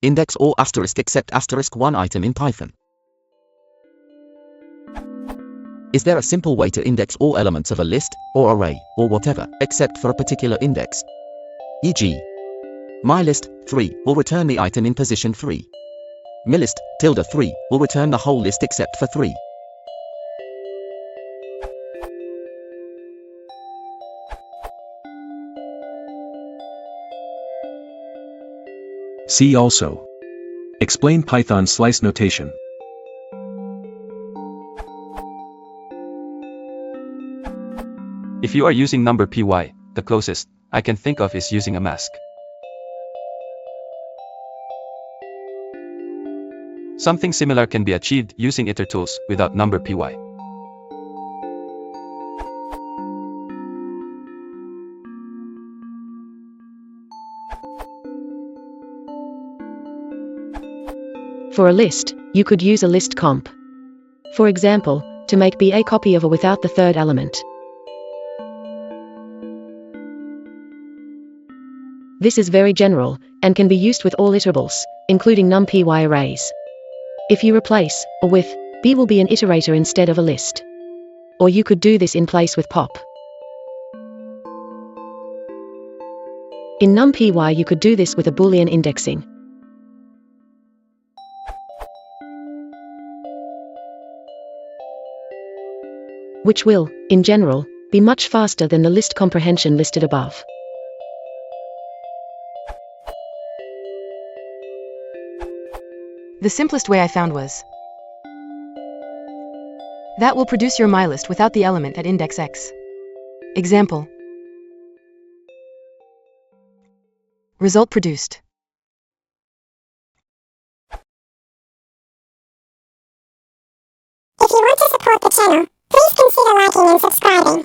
Index or asterisk except asterisk one item in Python. Is there a simple way to index all elements of a list, or array, or whatever, except for a particular index? E.g., mylist3 will return the item in position 3. mylist_3 will return the whole list except for 3. See also. Explain Python slice notation. If you are using numpy, the closest I can think of is using a mask. Something similar can be achieved using iter tools without numpy. For a list, you could use a list comp. For example, to make B a copy of A without the third element. This is very general, and can be used with all iterables, including numpy arrays. If you replace A with, B will be an iterator instead of a list. Or you could do this in place with pop. In numpy you could do this with a Boolean indexing. Which will, in general, be much faster than the list comprehension listed above. The simplest way I found was that will produce your mylist without the element at index x. Example. Result produced. If you want to support the channel, please consider liking and subscribing.